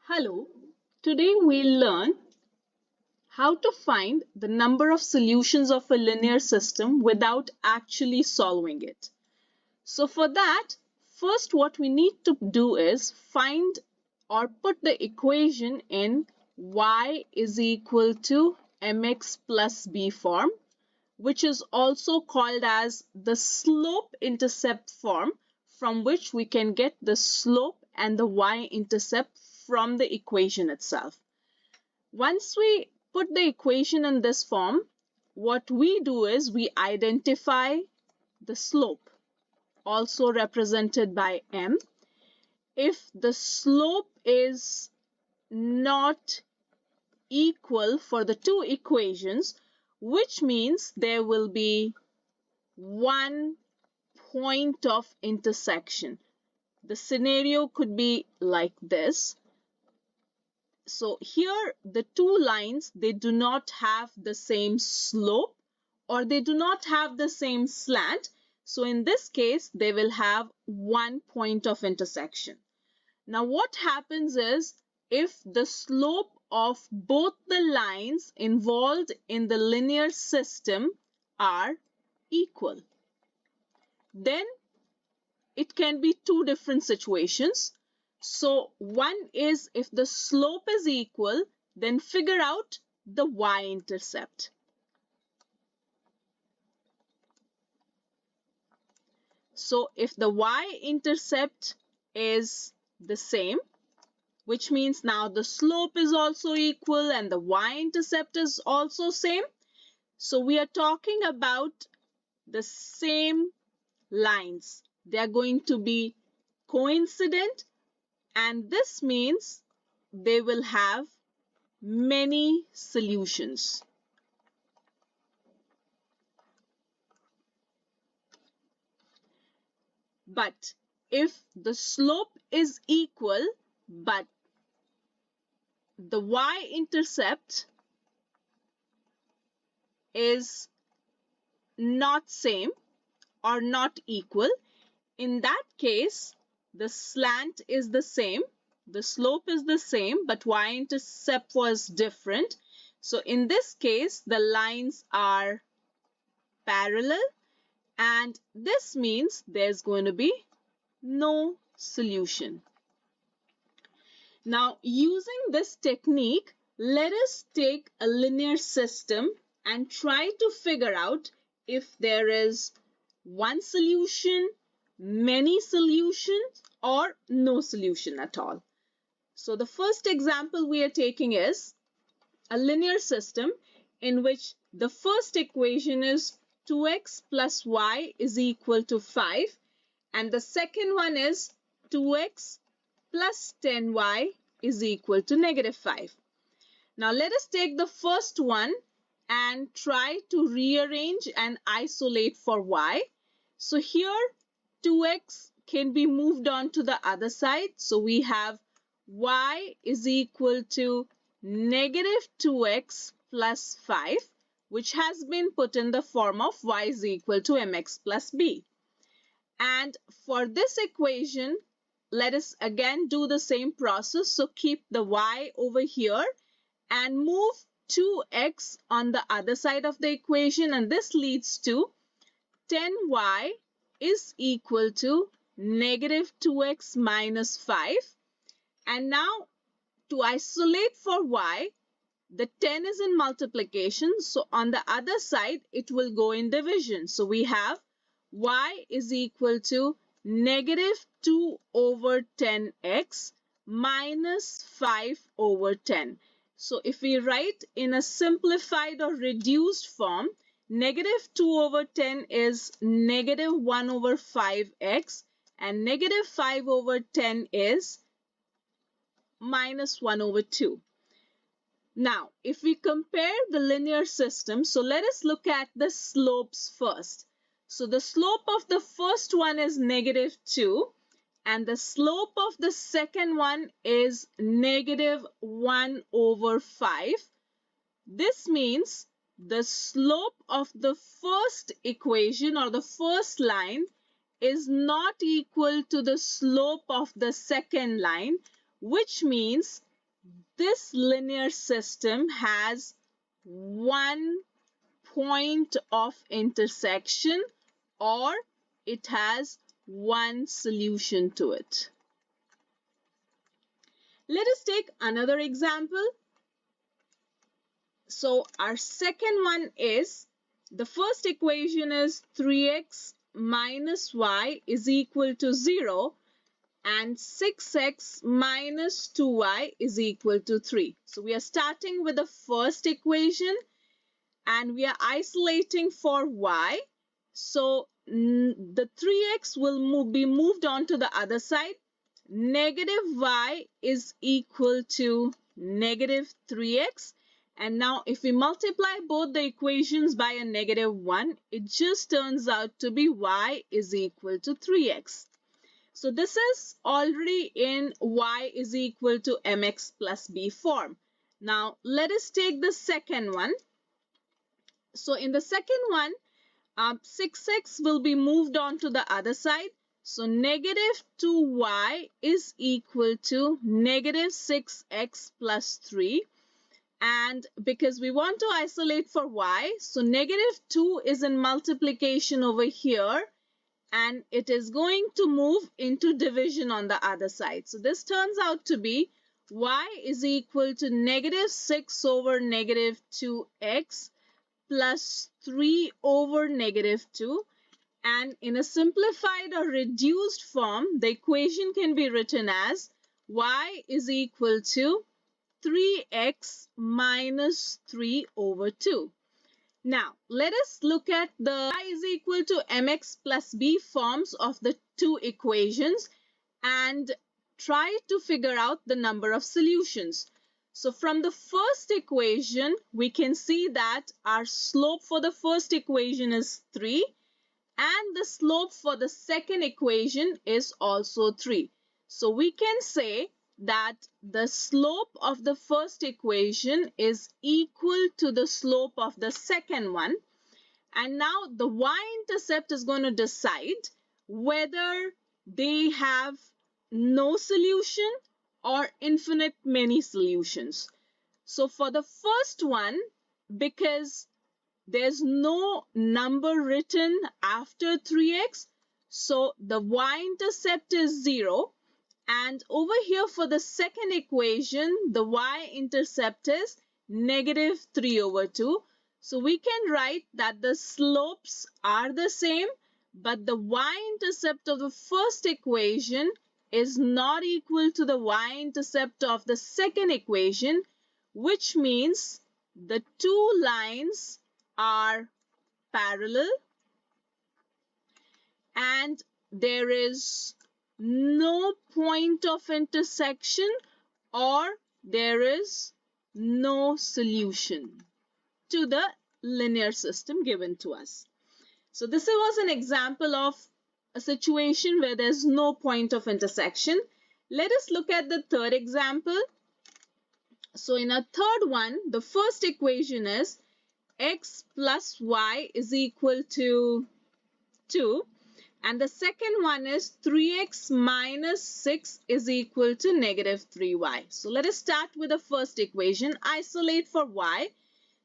Hello, today we'll learn how to find the number of solutions of a linear system without actually solving it. So for that, first what we need to do is find or put the equation in y is equal to mx plus b form, which is also called as the slope-intercept form, from which we can get the slope and the y-intercept from the equation itself. Once we put the equation in this form, what we do is we identify the slope, also represented by m. If the slope is not equal for the two equations, which means there will be one point of intersection. The scenario could be like this. So here the two lines, they do not have the same slope or they do not have the same slant. So in this case, they will have one point of intersection. Now what happens is if the slope of both the lines involved in the linear system are equal, then it can be two different situations. So one is if the slope is equal, then figure out the y-intercept. So if the y-intercept is the same, which means now the slope is also equal and the y-intercept is also same. So we are talking about the same lines. They are going to be coincident, and this means they will have many solutions. But if the slope is equal, but the y-intercept is not same or not equal, in that case, the slant is the same, the slope is the same, but y-intercept was different. So in this case, the lines are parallel, and this means there's going to be no solution. Now, using this technique, let us take a linear system and try to figure out if there is one solution, many solutions, or no solution at all. So the first example we are taking is a linear system in which the first equation is 2x plus y is equal to 5, and the second one is 2x plus 10y is equal to negative 5. Now let us take the first one and try to rearrange and isolate for y. So here 2x can be moved on to the other side. So we have y is equal to negative 2x plus 5, which has been put in the form of y is equal to mx plus b. And for this equation, let us again do the same process. So keep the y over here and move 2x on the other side of the equation, and this leads to 10y is equal to negative 2x minus 5. And now to isolate for y, the 10 is in multiplication, so on the other side it will go in division. So we have y is equal to negative 2 over 10x minus 5 over 10. So if we write in a simplified or reduced form, negative 2 over 10 is negative 1 over 5x, and negative 5 over 10 is minus 1 over 2. Now, if we compare the linear system, so let us look at the slopes first. So the slope of the first one is negative 2, and the slope of the second one is negative 1 over 5. This means the slope of the first equation or the first line is not equal to the slope of the second line, which means this linear system has one point of intersection or it has one solution to it. Let us take another example. So our second one is, the first equation is 3x minus y is equal to 0 and 6x minus 2y is equal to 3. So we are starting with the first equation and we are isolating for y. So the 3x will be moved on to the other side. Negative y is equal to negative 3x. And now if we multiply both the equations by a negative 1, it just turns out to be y is equal to 3x. So this is already in y is equal to mx plus b form. Now let us take the second one. So in the second one, 6x will be moved on to the other side. So negative 2y is equal to negative 6x plus 3. And because we want to isolate for y, so negative 2 is in multiplication over here. And it is going to move into division on the other side. So this turns out to be y is equal to negative 6 over negative 2x plus 3 over negative 2. And in a simplified or reduced form, the equation can be written as y is equal to 3x minus 3 over 2. Now, let us look at the y is equal to mx plus b forms of the two equations and try to figure out the number of solutions. So from the first equation, we can see that our slope for the first equation is 3 and the slope for the second equation is also 3. So we can say that the slope of the first equation is equal to the slope of the second one. And now the y-intercept is going to decide whether they have no solution or infinite many solutions. So for the first one, because there's no number written after 3x, so the y-intercept is 0. And over here for the second equation, the y-intercept is negative 3 over 2. So we can write that the slopes are the same, but the y-intercept of the first equation is not equal to the y-intercept of the second equation, which means the two lines are parallel and there is no point of intersection or there is no solution to the linear system given to us. So this was an example of a situation where there's no point of intersection. Let us look at the third example. So in a third one, the first equation is x plus y is equal to 2. And the second one is 3x minus 6 is equal to negative 3y. So let us start with the first equation. Isolate for y.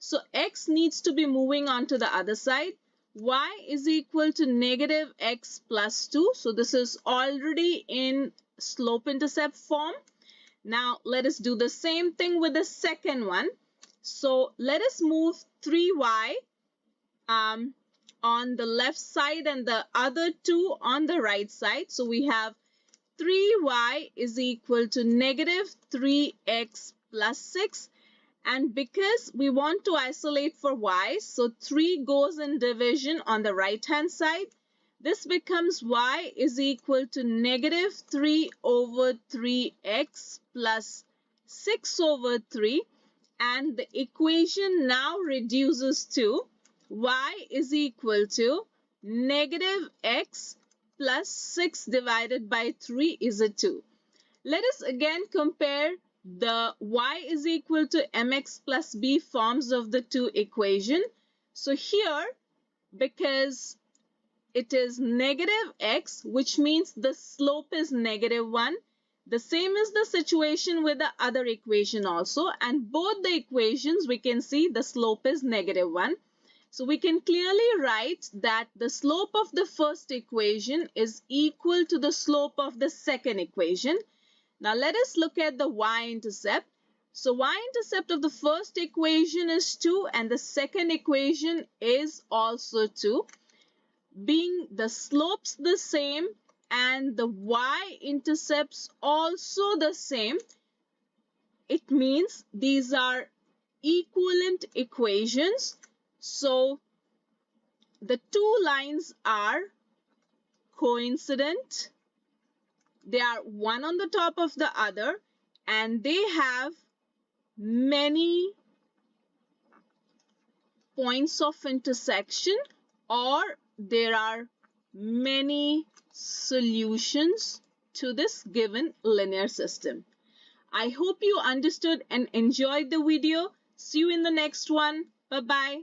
So x needs to be moving on to the other side. Y is equal to negative x plus 2. So this is already in slope-intercept form. Now let us do the same thing with the second one. So let us move 3y on the left side and the other two on the right side. So we have 3y is equal to negative 3x plus 6. And because we want to isolate for y, so 3 goes in division on the right hand side. This becomes y is equal to negative 3 over 3x plus 6 over 3. And the equation now reduces to y is equal to negative x plus 6 divided by 3 is a 2. Let us again compare the y is equal to mx plus b forms of the two equations. So here, because it is negative x, which means the slope is negative 1, The same is the situation with the other equation also, and both the equations we can see the slope is -1. So we can clearly write that the slope of the first equation is equal to the slope of the second equation. Now let us look at the y-intercept. So y-intercept of the first equation is 2 and the second equation is also 2. Being the slopes the same and the y-intercepts also the same, it means these are equivalent equations. So the two lines are coincident. They are one on the top of the other and they have many points of intersection, or there are many solutions to this given linear system. I hope you understood and enjoyed the video. See you in the next one. Bye-bye.